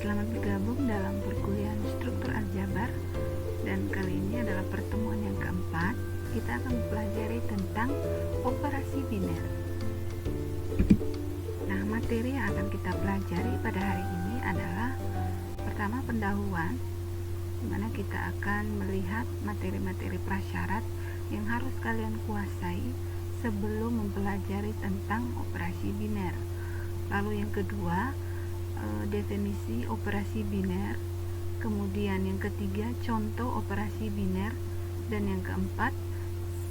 Selamat bergabung dalam perkuliahan struktur aljabar, dan kali ini adalah pertemuan yang keempat. Kita akan mempelajari tentang operasi biner. Nah, materi yang akan kita pelajari pada hari ini adalah pertama pendahuluan, di mana kita akan melihat materi-materi prasyarat yang harus kalian kuasai sebelum mempelajari tentang operasi biner. Lalu yang kedua, definisi operasi biner, kemudian yang ketiga contoh operasi biner, dan yang keempat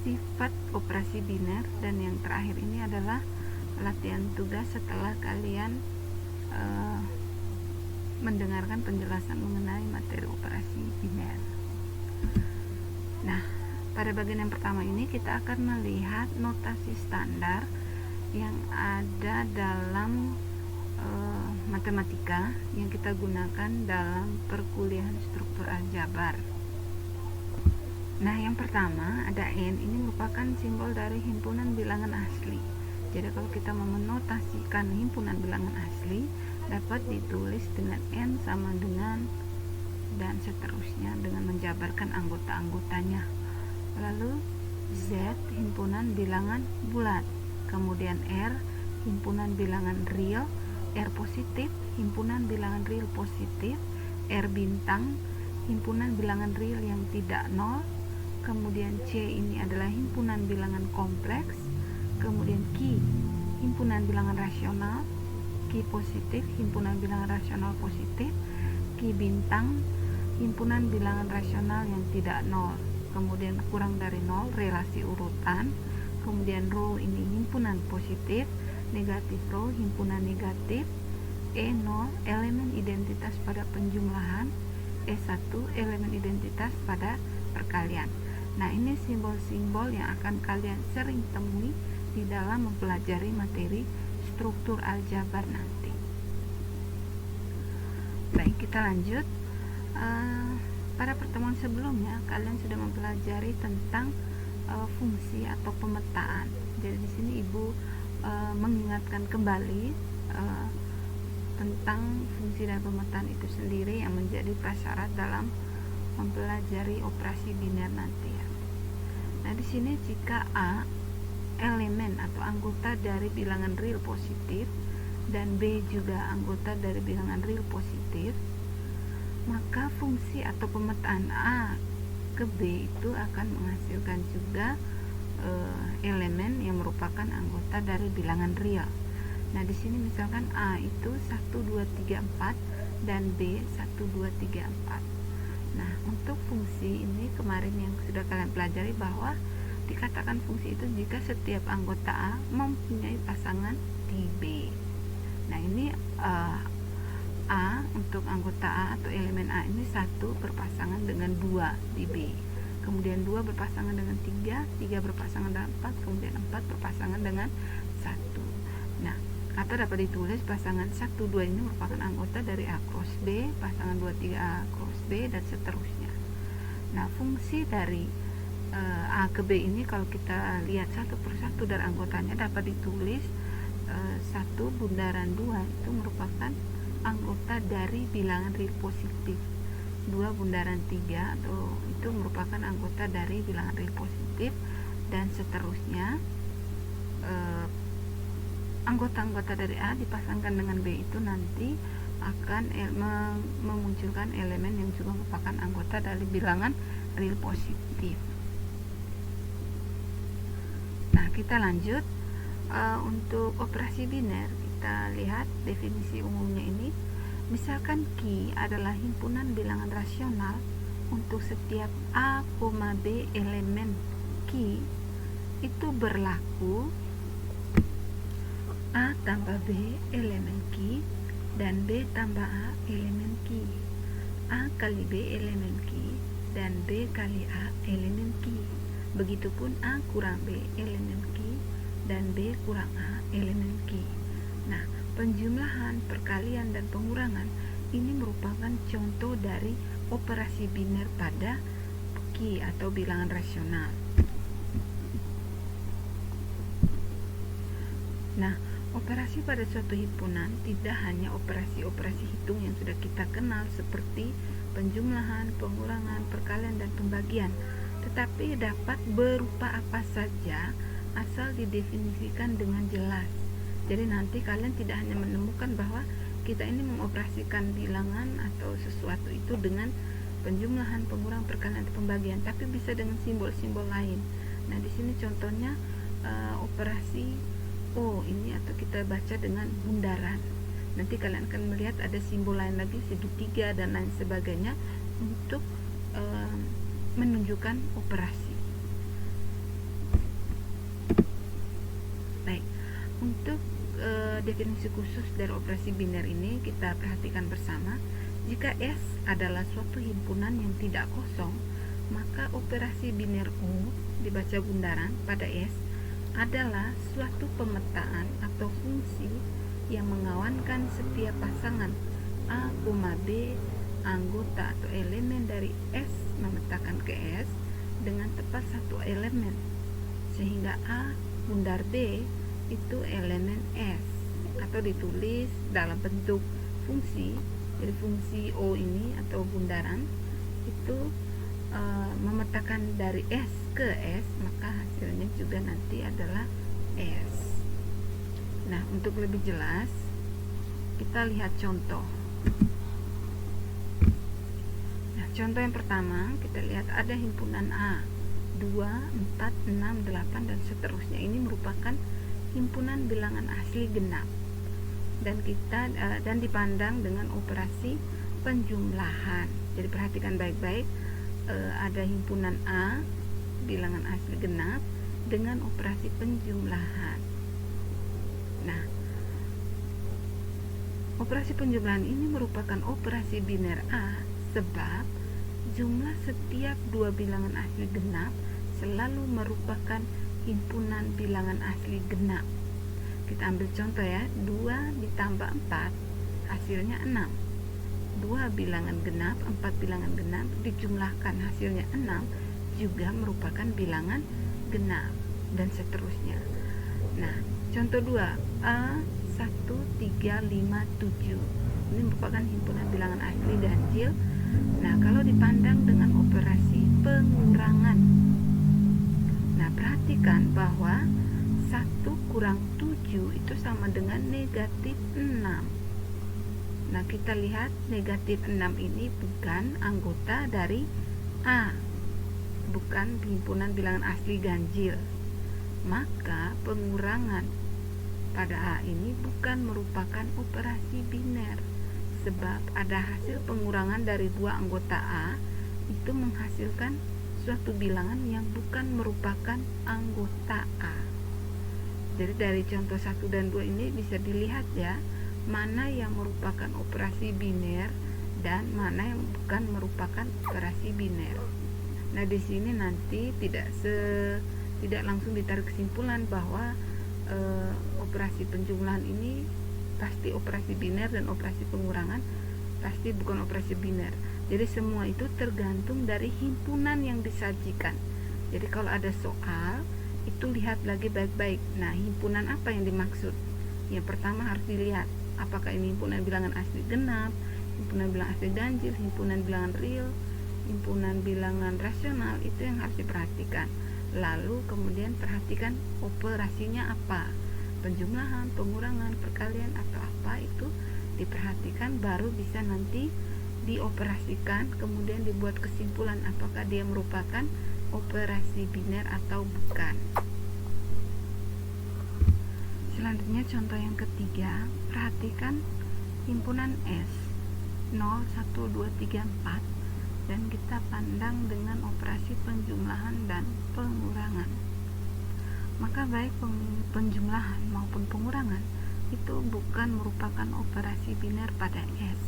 sifat operasi biner, dan yang terakhir ini adalah latihan tugas setelah kalian mendengarkan penjelasan mengenai materi operasi biner. Nah, pada bagian yang pertama ini kita akan melihat notasi standar yang ada dalam matematika yang kita gunakan dalam perkuliahan struktur aljabar. Nah, yang pertama ada N. Ini merupakan simbol dari himpunan bilangan asli. Jadi kalau kita mau menotasikan himpunan bilangan asli, dapat ditulis dengan N sama dengan dan seterusnya dengan menjabarkan anggota-anggotanya. Lalu Z himpunan bilangan bulat, kemudian R himpunan bilangan real, R positif himpunan bilangan real positif, R bintang himpunan bilangan real yang tidak nol, kemudian C ini adalah himpunan bilangan kompleks, kemudian Q himpunan bilangan rasional, Q positif himpunan bilangan rasional positif, Q bintang himpunan bilangan rasional yang tidak nol, kemudian kurang dari nol relasi urutan, kemudian row ini himpunan positif, negatif row himpunan negatif, E0 elemen identitas pada penjumlahan, E1 elemen identitas pada perkalian. Nah, ini simbol-simbol yang akan kalian sering temui di dalam mempelajari materi struktur aljabar nanti. Baik, kita lanjut. Pada pertemuan sebelumnya kalian sudah mempelajari tentang fungsi atau pemetaan. Jadi di sini Ibu mengingatkan kembali tentang fungsi dan pemetaan itu sendiri yang menjadi prasyarat dalam mempelajari operasi biner nanti ya. Nah, di sini jika A elemen atau anggota dari bilangan real positif dan B juga anggota dari bilangan real positif, maka fungsi atau pemetaan A ke B itu akan menghasilkan juga elemen yang merupakan anggota dari bilangan real. Nah, di sini misalkan A itu 1, 2, 3, 4 dan B 1, 2, 3, 4. Nah, untuk fungsi ini kemarin yang sudah kalian pelajari bahwa dikatakan fungsi itu jika setiap anggota A mempunyai pasangan di B. Nah, ini A untuk anggota A atau elemen A ini 1 berpasangan dengan 2 di B. Kemudian 2 berpasangan dengan 3, 3 berpasangan dengan 4, kemudian 4 berpasangan dengan 1. Nah, atau dapat ditulis pasangan 1, 2 ini merupakan anggota dari A cross B, pasangan 2, 3 A cross B, dan seterusnya. Nah, fungsi dari A ke B ini kalau kita lihat satu persatu dari anggotanya dapat ditulis 1 bundaran 2 itu merupakan anggota dari bilangan real positif, 2 bundaran 3 atau itu merupakan anggota dari bilangan real positif, dan seterusnya. Anggota-anggota dari A dipasangkan dengan B itu nanti akan memunculkan elemen yang juga merupakan anggota dari bilangan real positif. Nah, kita lanjut. Untuk operasi biner kita lihat definisi umumnya ini. Misalkan Q adalah himpunan bilangan rasional untuk setiap A, B elemen Q, itu berlaku A tambah B elemen Q dan B tambah A elemen Q, A kali B elemen Q dan B kali A elemen Q. Begitupun A kurang B elemen Q dan B kurang A elemen Q. Nah, penjumlahan, perkalian, dan pengurangan ini merupakan contoh dari operasi biner pada Q atau bilangan rasional. Nah, Operasi pada suatu himpunan tidak hanya operasi-operasi hitung yang sudah kita kenal seperti penjumlahan, pengurangan, perkalian, dan pembagian, tetapi dapat berupa apa saja asal didefinisikan dengan jelas. Jadi nanti kalian tidak hanya menemukan bahwa kita ini mengoperasikan bilangan atau sesuatu itu dengan penjumlahan, pengurangan, perkalian, atau pembagian, tapi bisa dengan simbol-simbol lain. Nah, di sini contohnya operasi O ini, atau kita baca dengan bundaran. Nanti kalian akan melihat ada simbol lain lagi, segitiga dan lain sebagainya untuk menunjukkan operasi. Baik, untuk definisi khusus dari operasi biner ini kita perhatikan bersama. Jika S adalah suatu himpunan yang tidak kosong, maka operasi biner O dibaca bundaran pada S adalah suatu pemetaan atau fungsi yang mengawankan setiap pasangan A, B anggota atau elemen dari S memetakan ke S dengan tepat satu elemen, sehingga A bundar B itu elemen S, atau ditulis dalam bentuk fungsi. Jadi fungsi O ini atau bundaran itu memetakan dari S ke S, maka hasilnya juga nanti adalah S. Nah, untuk lebih jelas kita lihat contoh. Nah, contoh yang pertama kita lihat ada himpunan A 2, 4, 6, 8 dan seterusnya. Ini merupakan himpunan bilangan asli genap dan dipandang dengan operasi penjumlahan. Jadi perhatikan baik-baik, ada himpunan A bilangan asli genap dengan operasi penjumlahan. Nah, operasi penjumlahan ini merupakan operasi biner A sebab jumlah setiap dua bilangan asli genap selalu merupakan himpunan bilangan asli genap. Kita ambil contoh ya, 2 ditambah 4 hasilnya 6. 2 bilangan genap, 4 bilangan genap dijumlahkan hasilnya 6 juga merupakan bilangan genap, dan seterusnya. Nah, contoh 2, A 1, 3, 5, 7 ini merupakan himpunan bilangan asli ganjil. Nah, kalau dipandang dengan operasi pengurangan, nah perhatikan bahwa 1 kurang 7 itu sama dengan negatif 6. Nah, kita lihat negatif 6 ini bukan anggota dari A, bukan himpunan bilangan asli ganjil. Maka pengurangan pada A ini bukan merupakan operasi biner, sebab ada hasil pengurangan dari dua anggota A itu menghasilkan suatu bilangan yang bukan merupakan anggota A. Jadi dari contoh 1 dan 2 ini bisa dilihat ya, mana yang merupakan operasi biner dan mana yang bukan merupakan operasi biner. Nah, di sini nanti tidak langsung ditarik kesimpulan bahwa operasi penjumlahan ini pasti operasi biner dan operasi pengurangan pasti bukan operasi biner. Jadi semua itu tergantung dari himpunan yang disajikan. Jadi kalau ada soal itu lihat lagi baik-baik. Nah, himpunan apa yang dimaksud? Yang pertama harus dilihat apakah ini himpunan bilangan asli genap, himpunan bilangan asli ganjil, himpunan bilangan real, himpunan bilangan rasional. Itu yang harus diperhatikan. Lalu kemudian perhatikan operasinya apa, penjumlahan, pengurangan, perkalian atau apa, itu diperhatikan, baru bisa nanti dioperasikan, kemudian dibuat kesimpulan apakah dia merupakan operasi biner atau bukan. Selanjutnya contoh yang ketiga, perhatikan himpunan S 0, 1, 2, 3, 4 dan kita pandang dengan operasi penjumlahan dan pengurangan. Maka baik penjumlahan maupun pengurangan itu bukan merupakan operasi biner pada S.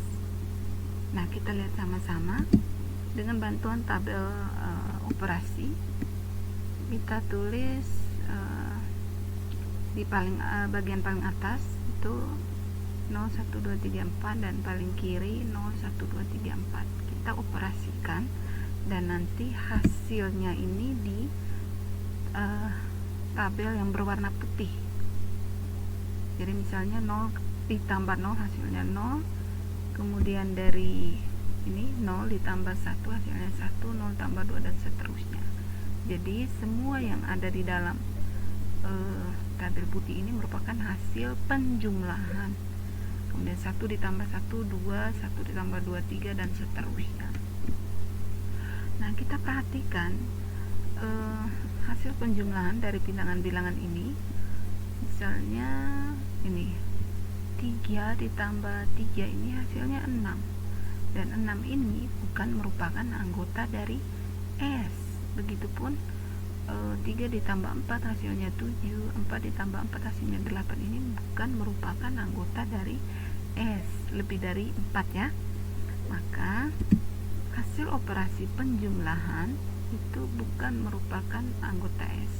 Nah, kita lihat sama-sama dengan bantuan tabel operasi. Kita tulis di bagian paling atas itu 0, 1, 2, 3, 4 dan paling kiri 0, 1, 2, 3, 4. Kita operasikan dan nanti hasilnya ini di tabel yang berwarna putih. Jadi misalnya 0 ditambah 0 hasilnya 0, kemudian dari ini 0 ditambah 1 hasilnya 1, 0 tambah 2 dan seterusnya. Jadi semua yang ada di dalam tabel putih ini merupakan hasil penjumlahan. Kemudian 1 ditambah 1 2, 1 ditambah 2 3 dan seterusnya. Nah, kita perhatikan hasil penjumlahan dari bilangan-bilangan ini. Misalnya ini 3 ditambah 3 ini hasilnya 6, dan 6 ini bukan merupakan anggota dari S. Begitupun 3 ditambah 4 hasilnya 7, 4 ditambah 4 hasilnya 8 ini bukan merupakan anggota dari S, lebih dari 4 ya. Maka hasil operasi penjumlahan itu bukan merupakan anggota S.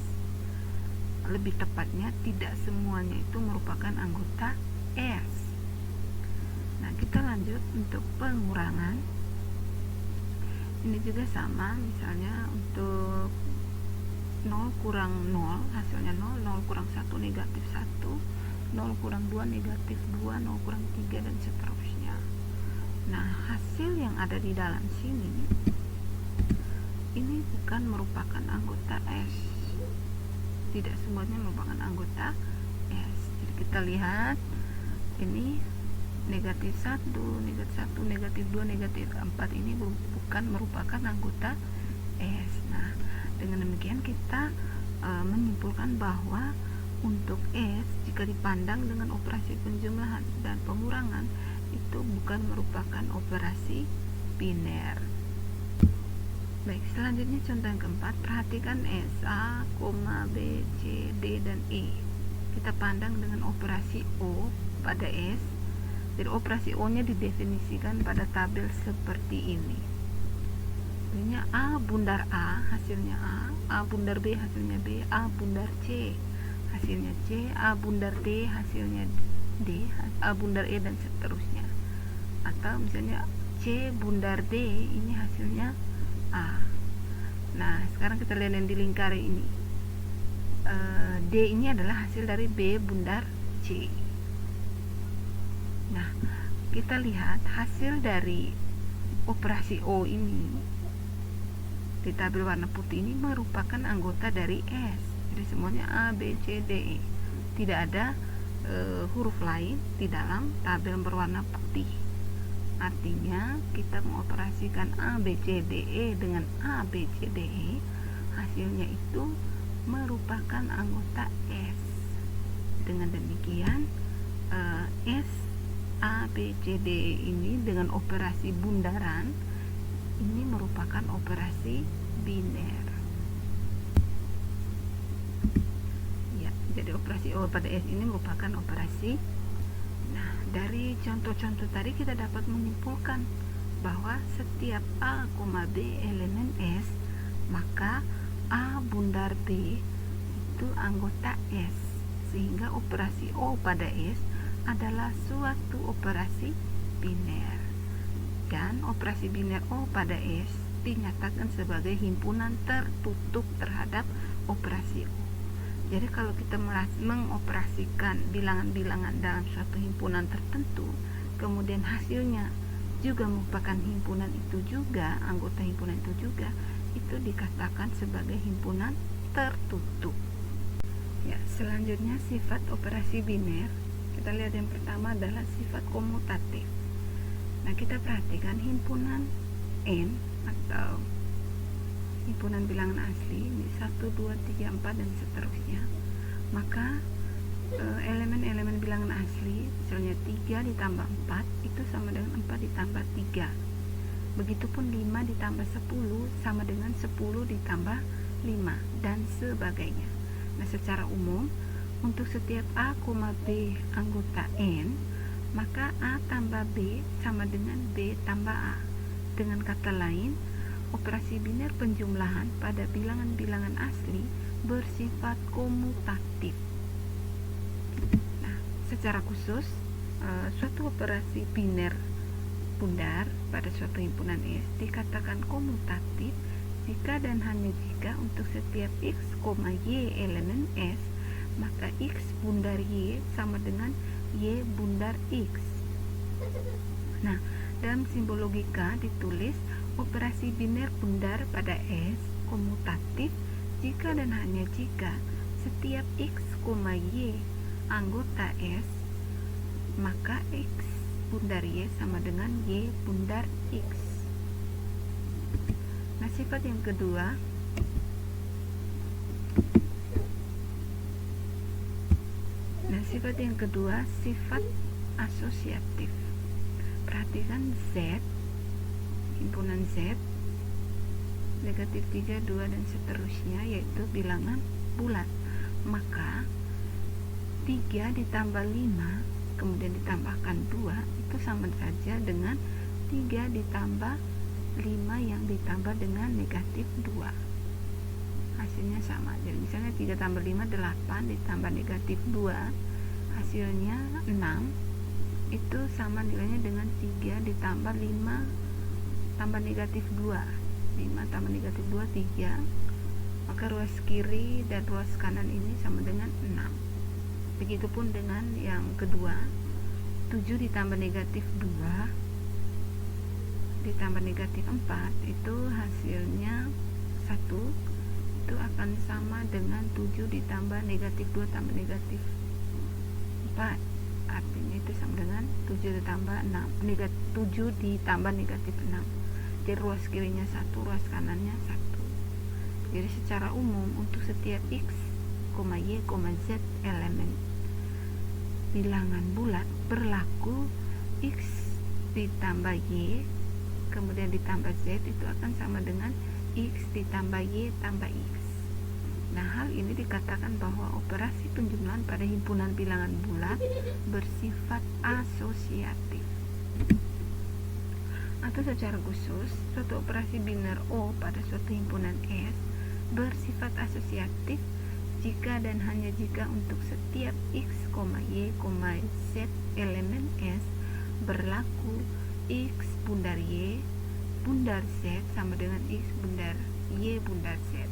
Lebih tepatnya tidak semuanya itu merupakan anggota S. Nah, kita lanjut untuk pengurangan. Ini juga sama, misalnya untuk 0 kurang 0 hasilnya 0, 0 kurang 1 negatif 1, 0 kurang 2 negatif 2, 0 kurang 3 dan seterusnya. Nah, hasil yang ada di dalam sini ini bukan merupakan anggota S. Tidak semuanya merupakan anggota S. Jadi kita lihat ini negatif 1, negatif 1, negatif 2, negatif 4 ini bukan merupakan anggota S. Nah, dengan demikian kita menyimpulkan bahwa untuk S jika dipandang dengan operasi penjumlahan dan pengurangan itu bukan merupakan operasi biner. Baik, selanjutnya contoh yang keempat, perhatikan S, A, B, C, D, dan E. Kita pandang dengan operasi O pada S. Jadi operasi O nya didefinisikan pada tabel seperti ini. Artinya A bundar A hasilnya A bundar B hasilnya B, A bundar C hasilnya C, A bundar D hasilnya D, A bundar E dan seterusnya. Atau misalnya C bundar D ini hasilnya A. Nah, sekarang kita lihat yang dilingkari ini. D ini adalah hasil dari B bundar C. Nah, kita lihat hasil dari operasi O ini di tabel warna putih ini merupakan anggota dari S. Jadi semuanya A, B, C, D, E. Tidak ada huruf lain di dalam tabel berwarna putih. Artinya kita mengoperasikan A, B, C, D, E dengan A, B, C, D, E, hasilnya itu merupakan anggota S. Dengan demikian S, A, B, C, D, E ini dengan operasi bundaran ini merupakan operasi biner. Ya, jadi operasi O pada S ini merupakan operasi. Nah, dari contoh-contoh tadi kita dapat menyimpulkan bahwa setiap A, B elemen S, maka A bundar B itu anggota S, sehingga operasi O pada S adalah suatu operasi biner. Dan operasi biner O pada S dinyatakan sebagai himpunan tertutup terhadap operasi O. Jadi kalau kita mengoperasikan bilangan-bilangan dalam suatu himpunan tertentu, kemudian hasilnya juga merupakan himpunan itu juga, anggota himpunan itu juga, itu dikatakan sebagai himpunan tertutup. Ya, selanjutnya sifat operasi biner. Kita lihat yang pertama adalah sifat komutatif. Nah, kita perhatikan himpunan N atau himpunan bilangan asli ini 1, 2, 3, 4 dan seterusnya. Maka elemen-elemen bilangan asli misalnya 3 ditambah 4 itu sama dengan 4 ditambah 3. Begitupun 5 ditambah 10 sama dengan 10 ditambah 5 dan sebagainya. Nah, secara umum untuk setiap A, B anggota N, maka A tambah B sama dengan B tambah A. Dengan kata lain, operasi biner penjumlahan pada bilangan-bilangan asli bersifat komutatif. Nah, secara khusus suatu operasi biner bundar pada suatu himpunan S dikatakan komutatif jika dan hanya jika untuk setiap X, Y elemen S, maka X bundar Y sama dengan Y bundar X. Nah, dalam simbol logika ditulis operasi biner bundar pada S komutatif jika dan hanya jika setiap X, Y anggota S, maka X bundar Y sama dengan Y bundar X. Nah, sifat yang kedua sifat asosiatif. Perhatikan Z, himpunan Z, negatif 3, 2, dan seterusnya, yaitu bilangan bulat. Maka 3 ditambah 5 kemudian ditambahkan 2 itu sama saja dengan 3 ditambah 5 yang ditambah dengan negatif 2. Hasilnya sama. Jadi misalnya 3 tambah 5 8 ditambah negatif 2 hasilnya 6, itu sama nilainya dengan 3 ditambah 5 tambah negatif 2. 5 tambah negatif 2 3, maka ruas kiri dan ruas kanan ini sama dengan 6. Begitupun dengan yang kedua, 7 ditambah negatif 2 ditambah negatif 4 itu hasilnya 1, itu akan sama dengan 7 ditambah negatif 2 tambah negatif 4, artinya itu sama dengan 7 ditambah 6, 7 ditambah negatif 6. Jadi ruas kirinya 1, ruas kanannya 1. Jadi secara umum untuk setiap X, Y, Z elemen bilangan bulat berlaku X ditambah Y kemudian ditambah Z itu akan sama dengan X ditambah Y tambah X. Nah, hal ini dikatakan bahwa operasi penjumlahan pada himpunan bilangan bulat bersifat asosiatif. Atau secara khusus, suatu operasi biner O pada suatu himpunan S bersifat asosiatif jika dan hanya jika untuk setiap X, Y, Z elemen S berlaku X bundar Y bundar Z sama dengan X bundar Y bundar Z.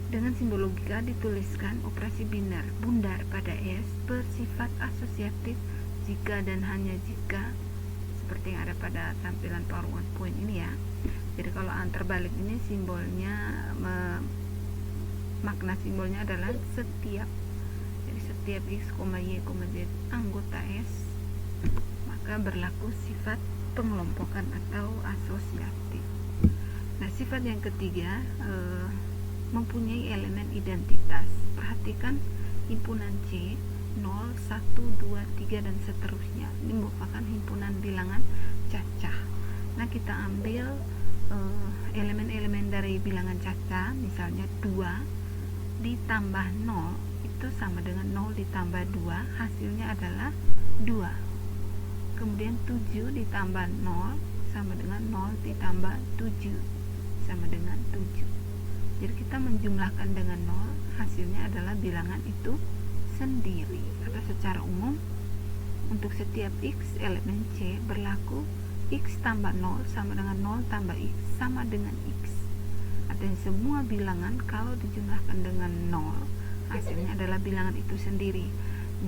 Dengan simbol logika dituliskan operasi biner bundar pada S bersifat asosiatif jika dan hanya jika, seperti yang ada pada tampilan PowerPoint ini ya. Jadi kalau antar balik ini simbolnya makna simbolnya adalah setiap. Jadi setiap X, Y, Z anggota S maka berlaku sifat pengelompokan atau asosiatif. Nah, sifat yang ketiga mempunyai elemen identitas. Perhatikan himpunan C 0, 1, 2, 3 dan seterusnya. Ini merupakan himpunan bilangan cacah. Nah, kita ambil elemen-elemen dari bilangan cacah, misalnya 2 ditambah 0 itu sama dengan 0 ditambah 2, hasilnya adalah 2. Kemudian 7 ditambah 0 sama dengan 0 ditambah 7 sama dengan 7. Jadi kita menjumlahkan dengan 0, hasilnya adalah bilangan itu sendiri. Atau secara umum untuk setiap X elemen C berlaku X tambah 0 sama dengan 0 tambah X sama dengan X. Artinya semua bilangan kalau dijumlahkan dengan 0 hasilnya adalah bilangan itu sendiri.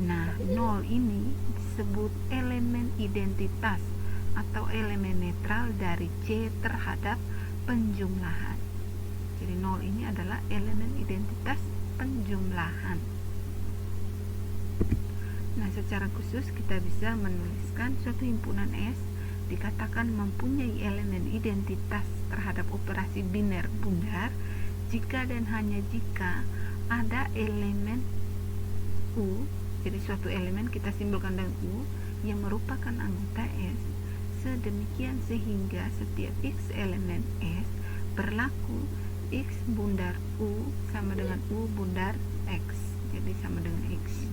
Nah, 0 ini disebut elemen identitas atau elemen netral dari C terhadap penjumlahan. Jadi 0 ini adalah elemen identitas penjumlahan. Nah, secara khusus kita bisa menuliskan suatu himpunan S dikatakan mempunyai elemen identitas terhadap operasi biner bundar jika dan hanya jika ada elemen U. Jadi suatu elemen kita simbolkan dengan U yang merupakan anggota S sedemikian sehingga setiap X elemen S berlaku X bundar U sama dengan U bundar X, jadi sama dengan X.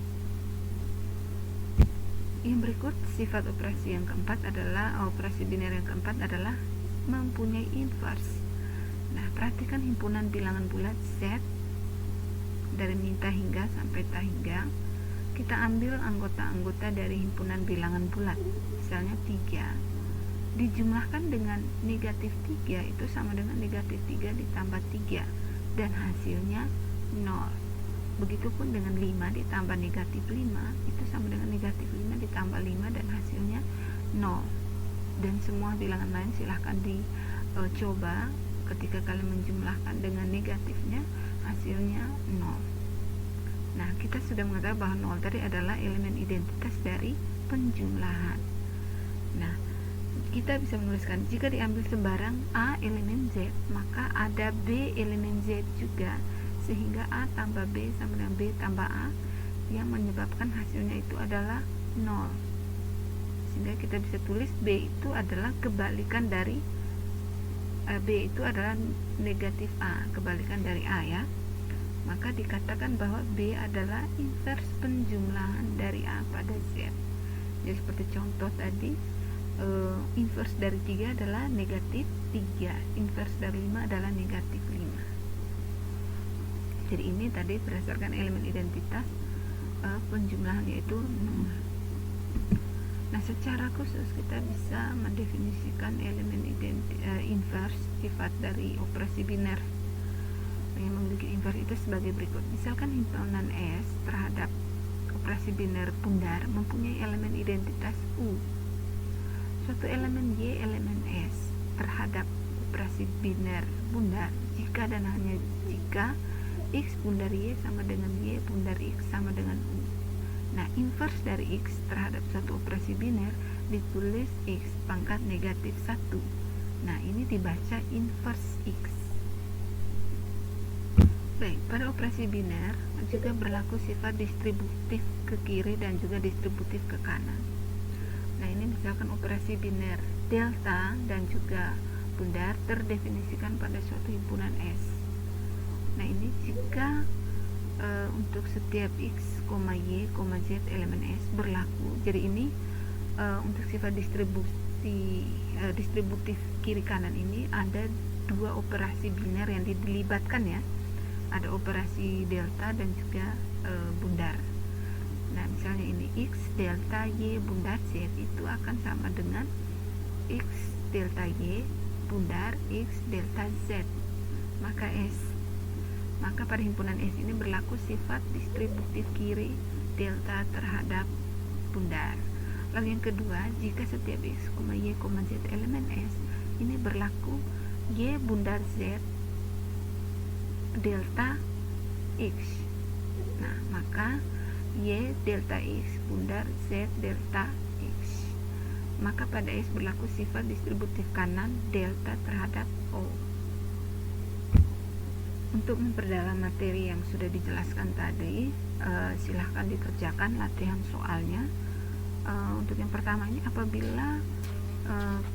Yang berikut sifat operasi yang keempat adalah operasi biner yang keempat adalah mempunyai inverse. Nah, perhatikan himpunan bilangan bulat Z dari min ta hingga sampai ta hingga. Kita ambil anggota-anggota dari himpunan bilangan bulat, misalnya 3 dijumlahkan dengan negatif 3 itu sama dengan negatif 3 ditambah 3 dan hasilnya 0. Begitupun dengan 5 ditambah negatif 5 itu sama dengan negatif 5 ditambah 5 dan hasilnya 0. Dan semua bilangan lain silahkan dicoba. Ketika kalian menjumlahkan dengan negatifnya, hasilnya 0. Nah, kita sudah mengetahui bahwa 0 tadi adalah elemen identitas dari penjumlahan. Nah, kita bisa menuliskan jika diambil sembarang A elemen Z, maka ada B elemen Z juga, sehingga A tambah B sama dengan B tambah A yang menyebabkan hasilnya itu adalah 0. Sehingga kita bisa tulis B itu adalah kebalikan dari B itu adalah negatif A, kebalikan dari A ya. Maka dikatakan bahwa B adalah invers penjumlahan dari A pada Z. Jadi seperti contoh tadi, invers dari 3 adalah negatif 3, invers dari 5 adalah negatif 5. Jadi ini tadi berdasarkan elemen identitas penjumlahan yaitu 0. Nah, secara khusus kita bisa mendefinisikan elemen invers sifat dari operasi biner yang memiliki invers itu sebagai berikut. Misalkan himpunan S terhadap operasi biner bundar mempunyai elemen identitas U. Suatu elemen Y elemen S terhadap operasi biner bundar jika dan hanya jika X bundar Y sama dengan Y bundar X sama dengan U. Nah, invers dari X terhadap suatu operasi biner ditulis X pangkat negatif 1. Nah, ini dibaca invers X. Baik, pada operasi biner juga berlaku sifat distributif ke kiri dan juga distributif ke kanan. Nah, ini misalkan operasi biner delta dan juga bundar terdefinisikan pada suatu himpunan S. Nah, ini jika untuk setiap X, Y, Z elemen S berlaku. Jadi ini untuk sifat distributif kiri kanan ini ada dua operasi biner yang dilibatkan ya. Ada operasi delta dan juga bundar. Nah, misalnya ini X delta Y bundar Z itu akan sama dengan X delta Y bundar X delta Z. Maka pada himpunan S ini berlaku sifat distributif kiri delta terhadap bundar. Lalu yang kedua, jika setiap X, Y, Z elemen S ini berlaku Y bundar Z delta X. Nah, maka Y delta X bundar Z delta X. Maka pada S berlaku sifat distributif kanan delta terhadap O. Untuk memperdalam materi yang sudah dijelaskan tadi, silahkan dikerjakan latihan soalnya. Untuk yang pertama ini, apabila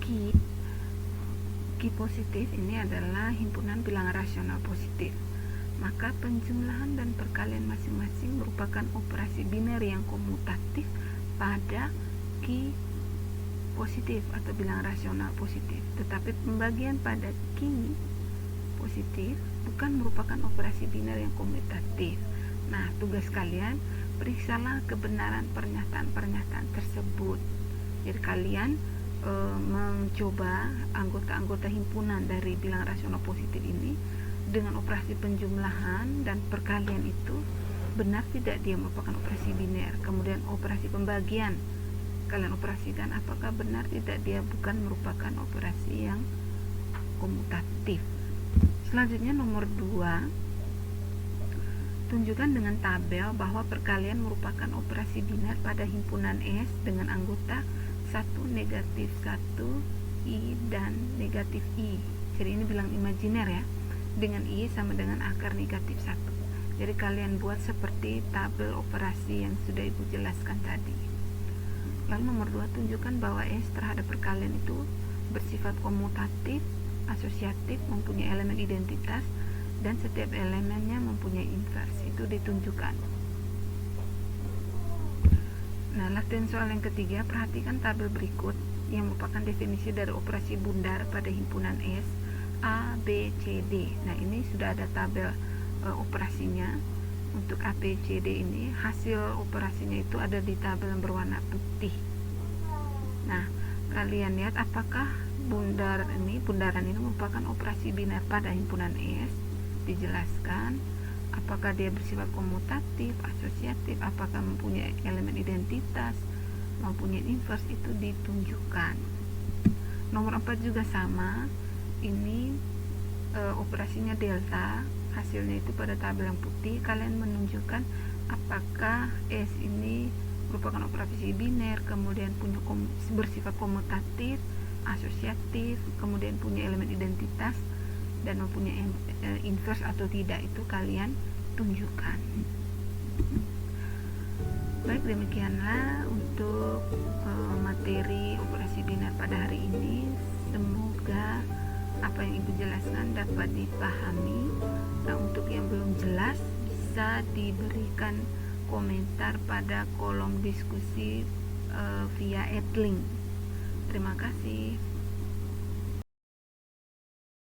Q positif ini adalah himpunan bilangan rasional positif, maka penjumlahan dan perkalian masing-masing merupakan operasi biner yang komutatif pada Q positif atau bilangan rasional positif. Tetapi pembagian pada Q positif bukan merupakan operasi biner yang komutatif. Nah, tugas kalian periksalah kebenaran pernyataan-pernyataan tersebut. Jadi kalian mencoba anggota-anggota himpunan dari bilangan rasional positif ini dengan operasi penjumlahan dan perkalian itu benar tidak dia merupakan operasi biner. Kemudian operasi pembagian kalian operasikan apakah benar tidak dia bukan merupakan operasi yang komutatif. Selanjutnya nomor 2, tunjukkan dengan tabel bahwa perkalian merupakan operasi biner pada himpunan S dengan anggota 1, negatif 1, I, dan negatif I. Jadi ini bilang imajiner ya, dengan I sama dengan akar negatif 1. Jadi kalian buat seperti tabel operasi yang sudah Ibu jelaskan tadi. Lalu nomor 2, tunjukkan bahwa S terhadap perkalian itu bersifat komutatif, asosiatif, mempunyai elemen identitas, dan setiap elemennya mempunyai invers. Itu ditunjukkan. Nah, latihan soal yang ketiga, perhatikan tabel berikut yang merupakan definisi dari operasi bundar pada himpunan S A, B, C, D. Nah, ini sudah ada tabel operasinya. Untuk A, B, C, D ini hasil operasinya itu ada di tabel yang berwarna putih. Nah, kalian lihat apakah bundaran ini merupakan operasi biner pada himpunan S. Dijelaskan apakah dia bersifat komutatif, asosiatif, apakah mempunyai elemen identitas, mempunyai inverse, itu ditunjukkan. Nomor 4 juga sama, ini operasinya delta, hasilnya itu pada tabel yang putih. Kalian menunjukkan apakah S ini merupakan operasi biner, kemudian punya bersifat komutatif, asosiatif, kemudian punya elemen identitas, dan mempunyai inverse atau tidak, itu kalian tunjukkan. Baik, demikianlah untuk materi operasi biner pada hari ini. Semoga apa yang Ibu jelaskan dapat dipahami. Nah, untuk yang belum jelas bisa diberikan komentar pada kolom diskusi via @link. Terima kasih.